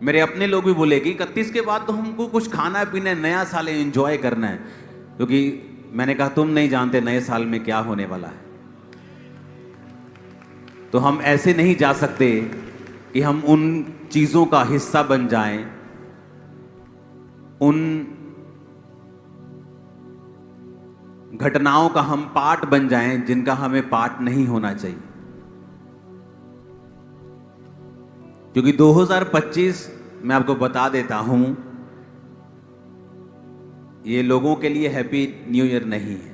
मेरे अपने लोग भी बोले कि 31 के बाद तो हमको कुछ खाना पीना है, नया साल एंजॉय करना है। क्योंकि मैंने कहा तुम नहीं जानते नए साल में क्या होने वाला है। तो हम ऐसे नहीं जा सकते कि हम उन चीजों का हिस्सा बन जाएं, उन घटनाओं का हम पार्ट बन जाएं जिनका हमें पार्ट नहीं होना चाहिए। क्योंकि 2025 मैं आपको बता देता हूं, ये लोगों के लिए हैप्पी न्यू ईयर नहीं है।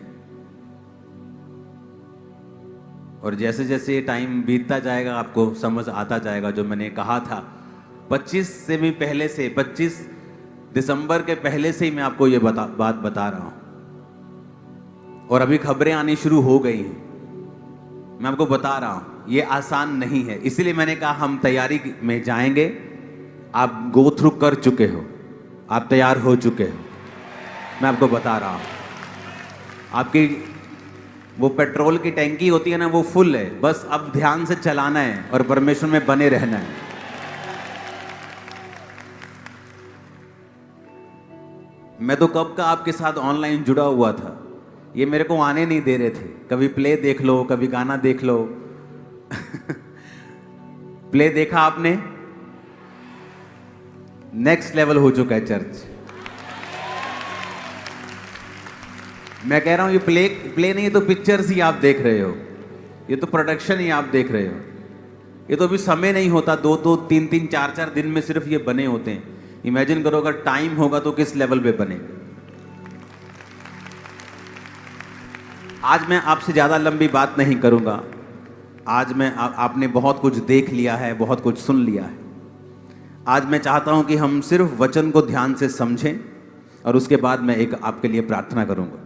और जैसे जैसे टाइम बीतता जाएगा आपको समझ आता जाएगा। जो मैंने कहा था 25 से भी पहले से, 25 दिसंबर के पहले से ही मैं आपको ये बात बता रहा हूं। और अभी खबरें आनी शुरू हो गई हैं। मैं आपको बता रहा हूं ये आसान नहीं है। इसीलिए मैंने कहा हम तैयारी में जाएंगे। आप गो थ्रू कर चुके हो, आप तैयार हो चुके हो। मैं आपको बता रहा हूं आपकी वो पेट्रोल की टैंकी होती है ना, वो फुल है। बस अब ध्यान से चलाना है और परमेश्वर में बने रहना है। मैं तो कब का आपके साथ ऑनलाइन जुड़ा हुआ था, ये मेरे को आने नहीं दे रहे थे। कभी प्ले देख लो, कभी गाना देख लो। प्ले देखा आपने? नेक्स्ट लेवल हो चुका है चर्च। मैं कह रहा हूं ये प्ले नहीं है तो पिक्चर्स ही आप देख रहे हो, ये तो प्रोडक्शन ही आप देख रहे हो। ये तो अभी समय नहीं होता, 2-2, 3-3, 4-4 दिन में सिर्फ ये बने होते हैं। इमेजिन करो अगर टाइम होगा तो किस लेवल पे बनेगा। आज मैं आपसे ज्यादा लंबी बात नहीं करूंगा। आज मैं आपने बहुत कुछ देख लिया है, बहुत कुछ सुन लिया है। आज मैं चाहता हूं कि हम सिर्फ वचन को ध्यान से समझें और उसके बाद मैं एक आपके लिए प्रार्थना करूंगा।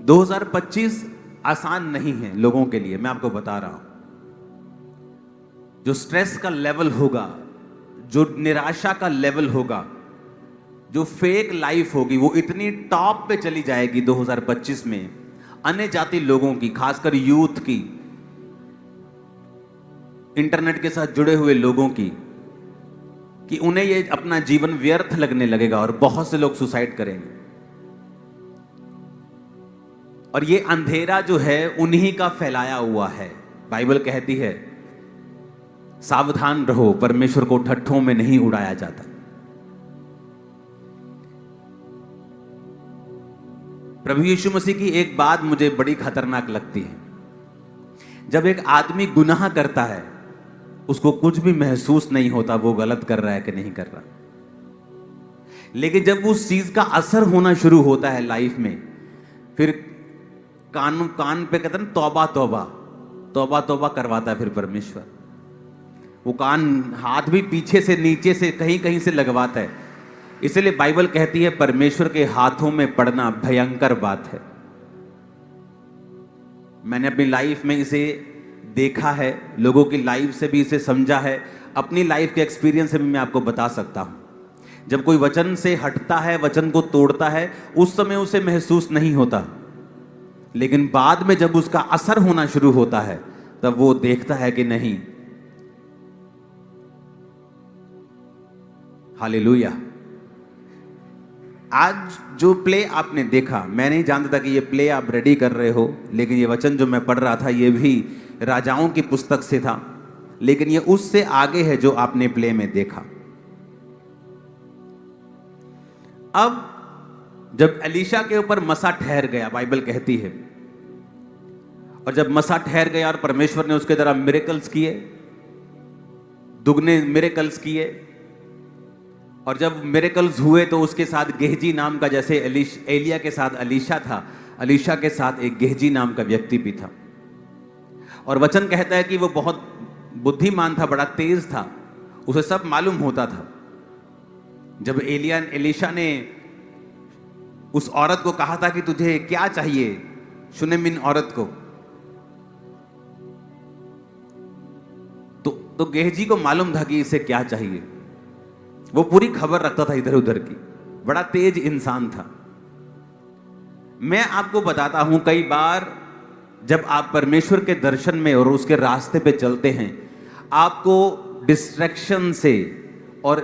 2025 आसान नहीं है लोगों के लिए, मैं आपको बता रहा हूं। जो स्ट्रेस का लेवल होगा, जो निराशा का लेवल होगा, जो फेक लाइफ होगी, वो इतनी टॉप पे चली जाएगी 2025 में। अन्य जाति लोगों की, खासकर यूथ की, इंटरनेट के साथ जुड़े हुए लोगों की, कि उन्हें ये अपना जीवन व्यर्थ लगने लगेगा और बहुत से लोग सुसाइड करेंगे। और ये अंधेरा जो है उन्हीं का फैलाया हुआ है। बाइबल कहती है सावधान रहो, परमेश्वर को ठट्ठों में नहीं उड़ाया जाता। प्रभु यीशु मसीह की एक बात मुझे बड़ी खतरनाक लगती है। जब एक आदमी गुनाह करता है उसको कुछ भी महसूस नहीं होता वो गलत कर रहा है कि नहीं कर रहा। लेकिन जब उस चीज का असर होना शुरू होता है लाइफ में, फिर कान पे कहते हैं तौबा तौबा, तौबा तौबा करवाता है फिर परमेश्वर। वो कान हाथ भी पीछे से, नीचे से, कहीं कहीं से लगवाता है। इसलिए बाइबल कहती है परमेश्वर के हाथों में पड़ना भयंकर बात है। मैंने अपनी लाइफ में इसे देखा है, लोगों की लाइफ से भी इसे समझा है, अपनी लाइफ के एक्सपीरियंस से भी मैं आपको बता सकता हूं। जब कोई वचन से हटता है, वचन को तोड़ता है, उस समय उसे महसूस नहीं होता, लेकिन बाद में जब उसका असर होना शुरू होता है तब वो देखता है कि नहीं। हालेलुया। आज जो प्ले आपने देखा, मैं नहीं जानता था कि ये प्ले आप रेडी कर रहे हो, लेकिन ये वचन जो मैं पढ़ रहा था ये भी राजाओं की पुस्तक से था, लेकिन ये उससे आगे है जो आपने प्ले में देखा। अब जब एलीशा के ऊपर मसा ठहर गया, बाइबल कहती है, और जब मसा ठहर गया और परमेश्वर ने उसके द्वारा मिरेकल्स किए, दुगने मिरेकल्स किए, और जब मिरेकल्स हुए तो उसके साथ गेहजी नाम का, जैसे एलिया के साथ एलीशा था, एलीशा के साथ एक गेहजी नाम का व्यक्ति भी था। और वचन कहता है कि वो बहुत बुद्धिमान था, बड़ा तेज था, उसे सब मालूम होता था। जब एलीशा ने उस औरत को कहा था कि तुझे क्या चाहिए, शुनेमिन औरत को, तो गेहजी को मालूम था कि इसे क्या चाहिए। वो पूरी खबर रखता था इधर उधर की, बड़ा तेज इंसान था। मैं आपको बताता हूं, कई बार जब आप परमेश्वर के दर्शन में और उसके रास्ते पे चलते हैं, आपको डिस्ट्रैक्शन से और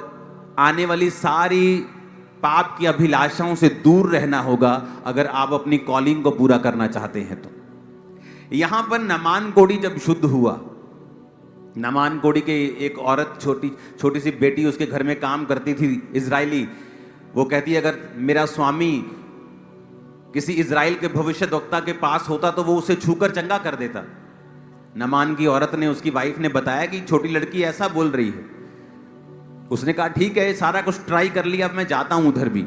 आने वाली सारी पाप की अभिलाषाओं से दूर रहना होगा अगर आप अपनी कॉलिंग को पूरा करना चाहते हैं तो। यहां पर नामान कोढ़ी जब शुद्ध हुआ, नामान कोढ़ी के एक औरत, छोटी सी बेटी उसके घर में काम करती थी, इजरायली, वो कहती है अगर मेरा स्वामी किसी इजराइल के भविष्यद्वक्ता के पास होता तो वो उसे छूकर चंगा कर देता। नामान की औरत ने, उसकी वाइफ ने बताया कि छोटी लड़की ऐसा बोल रही है। उसने कहा ठीक है, सारा कुछ ट्राई कर लिया, अब मैं जाता हूं उधर भी।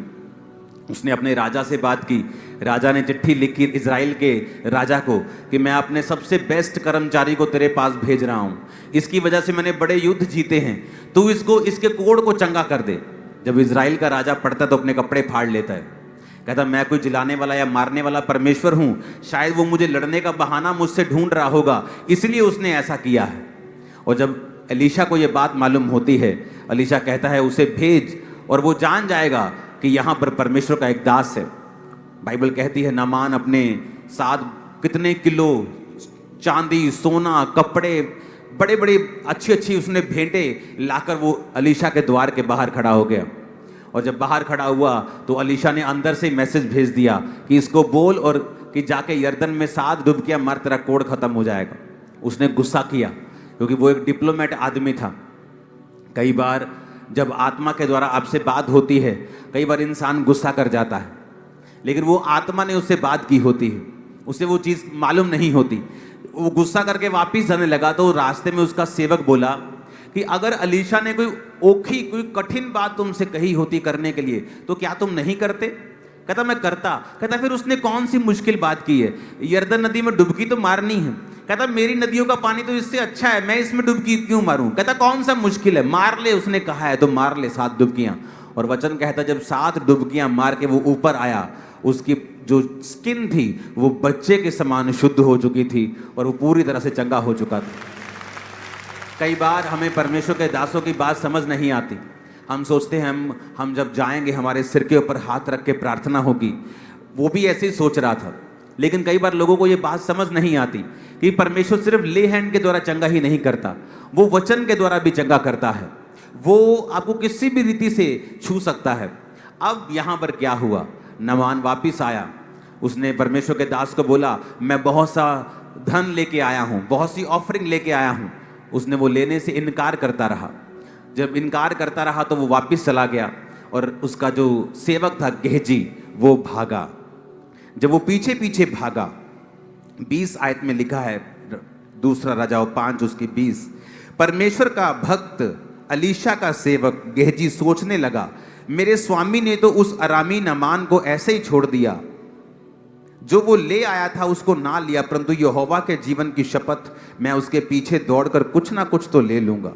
उसने अपने राजा से बात की। राजा ने चिट्ठी लिखी इजराइल के राजा को कि मैं अपने सबसे बेस्ट कर्मचारी को तेरे पास भेज रहा हूं, इसकी वजह से मैंने बड़े युद्ध जीते हैं, तू इसके कोढ़ को चंगा कर दे। जब इजराइल का राजा पढ़ता तो अपने कपड़े फाड़ लेता है, कहता मैं कोई जिलाने वाला या मारने वाला परमेश्वर हूं, शायद वो मुझे लड़ने का बहाना मुझसे ढूंढ रहा होगा, इसलिए उसने ऐसा किया है। और जब एलीशा को यह बात मालूम होती है, एलीशा कहता है उसे भेज और वो जान जाएगा कि यहां पर परमेश्वर का एक दास है। बाइबल कहती है नामान अपने साथ कितने किलो चांदी, सोना, कपड़े, बड़े बड़े अच्छी उसने भेंटे लाकर वो एलीशा के द्वार के बाहर खड़ा हो गया। और जब बाहर खड़ा हुआ तो एलीशा ने अंदर से मैसेज भेज दिया कि इसको बोल और कि जाके यर्दन में 7 डुबकियां मार, तेरा कोढ़ खत्म हो जाएगा। उसने गुस्सा किया क्योंकि वो एक डिप्लोमेट आदमी था। कई बार जब आत्मा के द्वारा आपसे बात होती है, कई बार इंसान गुस्सा कर जाता है, लेकिन वो आत्मा ने उससे बात की होती है, उसे वो चीज़ मालूम नहीं होती। वो गुस्सा करके वापस जाने लगा तो रास्ते में उसका सेवक बोला कि अगर एलीशा ने कोई कठिन बात तुमसे कही होती करने के लिए तो क्या तुम नहीं करते? कहता मैं करता। कहता फिर उसने कौन सी मुश्किल बात की है? यर्दन नदी में डुबकी तो मारनी है। कहता मेरी नदियों का पानी तो इससे अच्छा है, मैं इसमें डुबकी क्यों मारूं? कहता कौन सा मुश्किल है, मार ले, उसने कहा है तो मार ले 7 डुबकियां। और वचन कहता जब 7 डुबकियां मार के वो ऊपर आया, उसकी जो स्किन थी वो बच्चे के समान शुद्ध हो चुकी थी और वो पूरी तरह से चंगा हो चुका था। कई बार हमें परमेश्वर के दासों की बात समझ नहीं आती। हम सोचते हैं हम जब जाएंगे हमारे सिर के ऊपर हाथ रख के प्रार्थना होगी। वो भी ऐसे ही सोच रहा था, लेकिन कई बार लोगों को ये बात समझ नहीं आती कि परमेश्वर सिर्फ ले हैंड के द्वारा चंगा ही नहीं करता, वो वचन के द्वारा भी चंगा करता है। वो आपको किसी भी रीति से छू सकता है। अब यहां पर क्या हुआ, नामान वापिस आया, उसने परमेश्वर के दास को बोला मैं बहुत सा धन लेके आया हूं, बहुत सी ऑफरिंग लेके आया हूं। उसने वो लेने से इनकार करता रहा। जब इनकार करता रहा तो वो वापस चला गया और उसका जो सेवक था गेहजी वो भागा। जब वो पीछे पीछे भागा, 20 आयत में लिखा है, दूसरा राजाओं 5 उसकी 20, परमेश्वर का भक्त एलीशा का सेवक गेहजी सोचने लगा मेरे स्वामी ने तो उस अरामी नामान को ऐसे ही छोड़ दिया, जो वो ले आया था उसको ना लिया, परंतु यहोवा के जीवन की शपथ मैं उसके पीछे दौड़कर कुछ ना कुछ तो ले लूंगा।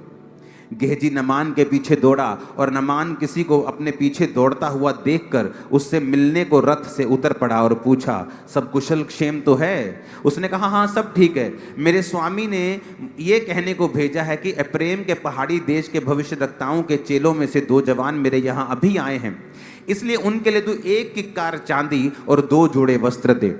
गेहजी नामान के पीछे दौड़ा और नामान किसी को अपने पीछे दौड़ता हुआ देखकर उससे मिलने को रथ से उतर पड़ा और पूछा सब कुशल क्षेम तो है? उसने कहा हाँ सब ठीक है, मेरे स्वामी ने ये कहने को भेजा है कि एप्रेम के पहाड़ी देश के भविष्यद्वक्ताओं के चेलों में से 2 जवान मेरे यहाँ अभी आए हैं, इसलिए उनके लिए तू 1 किक्कार चांदी और 2 जोड़े वस्त्र दे।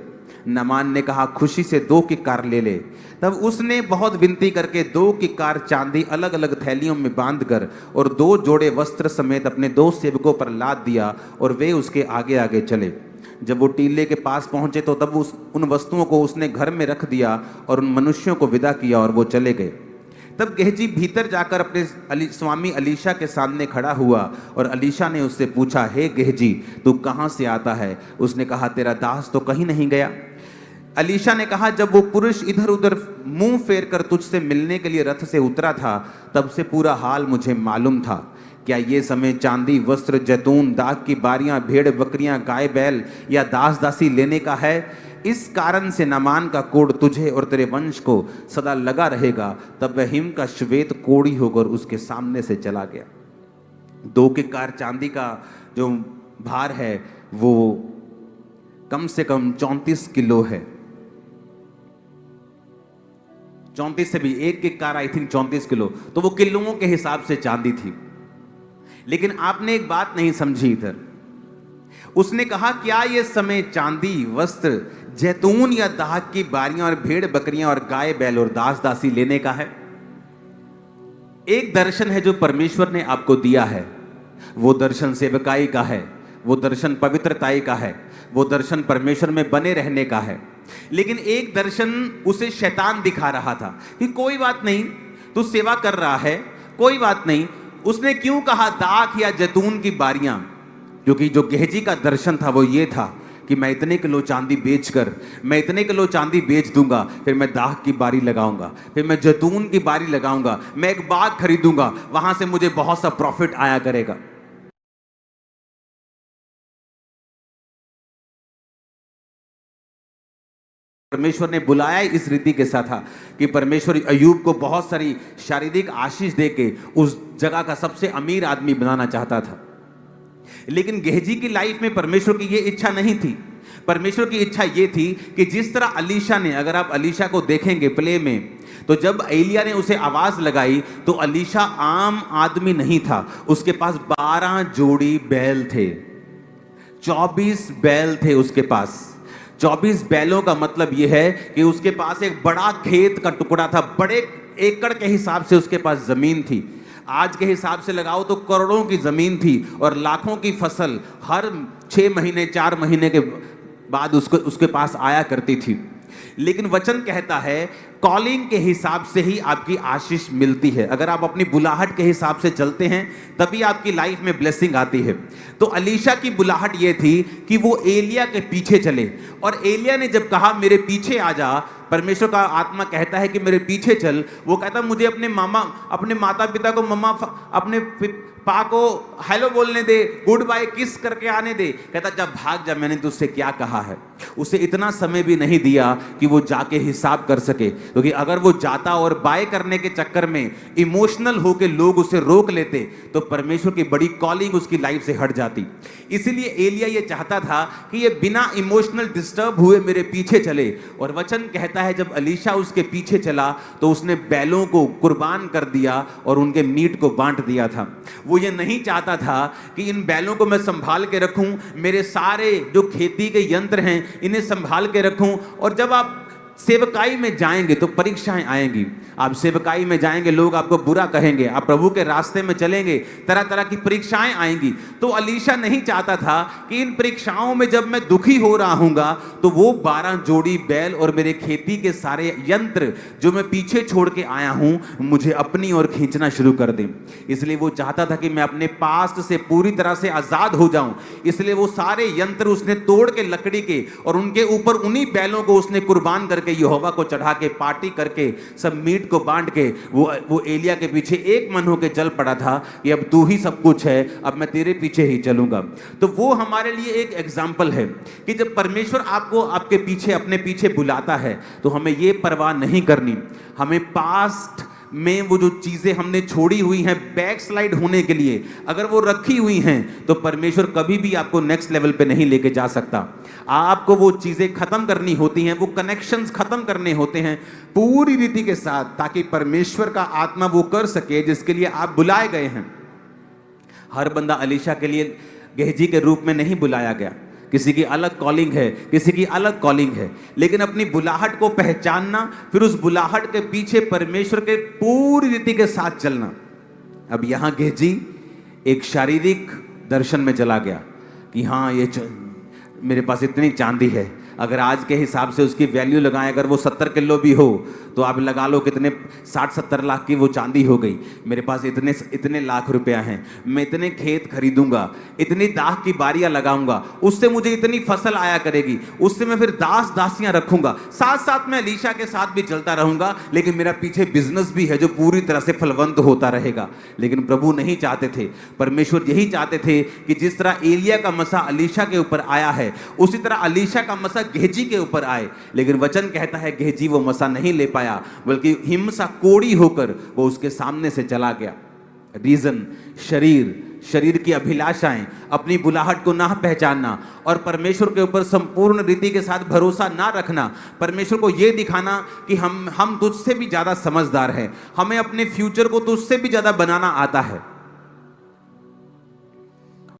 नामान ने कहा खुशी से 2 किक्कार ले ले। तब उसने बहुत विनती करके 2 किक्कार चांदी अलग अलग थैलियों में बांधकर और 2 जोड़े वस्त्र समेत अपने 2 सेवकों पर लाद दिया और वे उसके आगे आगे चले। जब वो टीले के पास पहुंचे तो तब उन वस्तुओं को उसने घर में रख दिया और उन मनुष्यों को विदा किया और वो चले गए। तब गेहजी भीतर जाकर अपने स्वामी एलीशा के सामने खड़ा हुआ और एलीशा ने उससे पूछा हे गेहजी तू कहाँ से आता है? उसने कहा तेरा दास तो कहीं नहीं गया। एलीशा ने कहा जब वो पुरुष इधर उधर मुंह फेर कर तुझसे मिलने के लिए रथ से उतरा था तब से पूरा हाल मुझे मालूम था। क्या ये समय चांदी, वस्त्र, जैतून, दाख की बारियां, भेड़ बकरियां, गाय बैल या दास दासी लेने का है? इस कारण से नामान का कोढ़ तुझे और तेरे वंश को सदा लगा रहेगा। तब वह हिम का श्वेत कोढ़ी होकर उसके सामने से चला गया। 2 किक्कार चांदी का जो भार है वो कम से कम 34 किलो है। 34 से भी 1 किक्कार आई थिंक 34 किलो, तो वो किलोओं के हिसाब से चांदी थी। लेकिन आपने एक बात नहीं समझी इधर। उसने कहा क्या ये समय चांदी, वस्त्र, जैतून या दाख की बारियां और भेड़ बकरियां और गाय बैल और दास दासी लेने का है? एक दर्शन है जो परमेश्वर ने आपको दिया है, वो दर्शन सेवकाई का है, वो दर्शन पवित्रताई का है, वो दर्शन परमेश्वर में बने रहने का है। लेकिन एक दर्शन उसे शैतान दिखा रहा था कि कोई बात नहीं, तू सेवा कर रहा है, कोई बात नहीं। उसने क्यों कहा दाख या जैतून की बारियां? क्योंकि जो गेहजी का दर्शन था वो ये था कि मैं इतने किलो चांदी बेचकर, मैं इतने किलो चांदी बेच दूंगा, फिर मैं दाख की बारी लगाऊंगा, फिर मैं जैतून की बारी लगाऊंगा, मैं एक बाग खरीदूंगा, वहां से मुझे बहुत सा प्रॉफिट आया करेगा। परमेश्वर ने बुलाया इस रीति के साथ था कि परमेश्वर अय्यूब को बहुत सारी शारीरिक आशीष देके उस जगह का सबसे अमीर आदमी बनाना चाहता था। लेकिन गेहजी की लाइफ में परमेश्वर की ये इच्छा नहीं थी। परमेश्वर की इच्छा ये थी कि जिस तरह अलीशा ने, अगर आप अलीशा को देखेंगे प्ले में, तो जब एलिया ने उसे आवाज लगाई तो अलीशा आम आदमी नहीं था। उसके पास 12 जोड़ी बैल थे, 24 बैल थे उसके पास। 24 बैलों का मतलब यह है कि उसके पास एक बड़ा खेत का टुकड़ा था, बड़े एकड़ के हिसाब से उसके पास जमीन थी। आज के हिसाब से लगाओ तो करोड़ों की जमीन थी और लाखों की फसल हर 6 महीने 4 महीने के बाद उसके पास आया करती थी। लेकिन वचन कहता है कॉलिंग के हिसाब से ही आपकी आशीष मिलती है। अगर आप अपनी बुलाहट के हिसाब से चलते हैं तभी आपकी लाइफ में ब्लेसिंग आती है। तो अलीशा की बुलाहट ये थी कि वो एलिया के पीछे चले, और एलिया ने जब कहा मेरे पीछे आ जा, परमेश्वर का आत्मा कहता है कि मेरे पीछे चल, वो कहता मुझे अपने माता पिता को, मम्मा अपने पा को हेलो बोलने दे, गुड बाय किस करके आने दे। कहता जब भाग जा, मैंने तुझसे क्या कहा है। उसे इतना समय भी नहीं दिया कि वो जाके हिसाब कर सके, क्योंकि अगर वो जाता और बाय करने के चक्कर में इमोशनल होके लोग उसे रोक लेते तो परमेश्वर की बड़ी कॉलिंग उसकी लाइफ से हट जाती। इसीलिए एलिया ये चाहता था कि ये बिना इमोशनल डिस्टर्ब हुए मेरे पीछे चले। और वचन कहता है जब अलीशा उसके पीछे चला तो उसने बैलों को कुर्बान कर दिया और उनके मीट को बांट दिया था। वो ये नहीं चाहता था कि इन बैलों को मैं संभाल के रखूं, मेरे सारे जो खेती के यंत्र हैं इन्हें संभाल के रखूं। और जब आप सेवकाई में जाएंगे तो परीक्षाएं आएंगी। आप सेवकाई में जाएंगे, लोग आपको बुरा कहेंगे। आप प्रभु के रास्ते में चलेंगे, तरह तरह की परीक्षाएं आएंगी। तो अलीशा नहीं चाहता था कि इन परीक्षाओं में जब मैं दुखी हो रहा हूंगा तो वो 12 जोड़ी बैल और मेरे खेती के सारे यंत्र जो मैं पीछे छोड़ के आया हूं मुझे अपनी ओर खींचना शुरू कर दें। इसलिए वो चाहता था कि मैं अपने पास्ट से पूरी तरह से आजाद हो जाऊं। इसलिए वो सारे यंत्र उसने तोड़ के लकड़ी के, और उनके ऊपर उन्हीं बैलों को उसने कुर्बान करके यहोवा को चढ़ा के पार्टी करके सब मीट को बांट के वो एलिया के पीछे एक मन होके चल पड़ा था कि अब तू ही सब कुछ है, अब मैं तेरे पीछे ही चलूंगा। तो वो हमारे लिए एक एग्जाम्पल है कि जब परमेश्वर आपको आपके पीछे अपने पीछे बुलाता है तो हमें ये परवाह नहीं करनी। हमें पास्ट में वो जो चीजें हमने छोड़ी हुई हैं बैक स्लाइड होने के लिए, अगर वो रखी हुई हैं तो परमेश्वर कभी भी आपको नेक्स्ट लेवल पे नहीं लेके जा सकता। आपको वो चीजें खत्म करनी होती हैं, वो कनेक्शंस खत्म करने होते हैं पूरी रीति के साथ, ताकि परमेश्वर का आत्मा वो कर सके जिसके लिए आप बुलाए गए हैं। हर बंदा अलीशा के लिए गेहजी के रूप में नहीं बुलाया गया। किसी की अलग कॉलिंग है, किसी की अलग कॉलिंग है, लेकिन अपनी बुलाहट को पहचानना, फिर उस बुलाहट के पीछे परमेश्वर के पूरी रीति के साथ चलना। अब यहां गेहजी एक शारीरिक दर्शन में चला गया कि हाँ मेरे पास इतनी चांदी है, अगर आज के हिसाब से उसकी वैल्यू लगाएं, अगर वो 70 किलो भी हो तो आप लगा लो कितने 60-70 लाख की वो चांदी हो गई। मेरे पास इतने लाख रुपया हैं, मैं इतने खेत खरीदूंगा, इतनी दाख की बारियां लगाऊंगा, उससे मुझे इतनी फसल आया करेगी, उससे मैं फिर दास दासियां रखूंगा, साथ साथ मैं अलीशा के साथ भी चलता रहूंगा, लेकिन मेरा पीछे बिजनेस भी है जो पूरी तरह से फलवंत होता रहेगा। लेकिन प्रभु नहीं चाहते थे, परमेश्वर यही चाहते थे कि जिस तरह एलिया का मसा अलीशा के ऊपर आया है उसी तरह अलीशा का मसा गेहजी के ऊपर आए। लेकिन वचन कहता है गेहजी वो मसा नहीं ले पाया, बल्कि हिमसा कोड़ी होकर वो उसके सामने से चला गया। रीजन शरीर की अभिलाषाएं, अपनी बुलाहट को ना पहचानना और परमेश्वर के ऊपर संपूर्ण रीति के साथ भरोसा ना रखना। परमेश्वर को यह दिखाना कि हम तुझसे भी ज्यादा समझदार हैं, हमें अपने फ्यूचर को तुझसे भी ज्यादा बनाना आता है।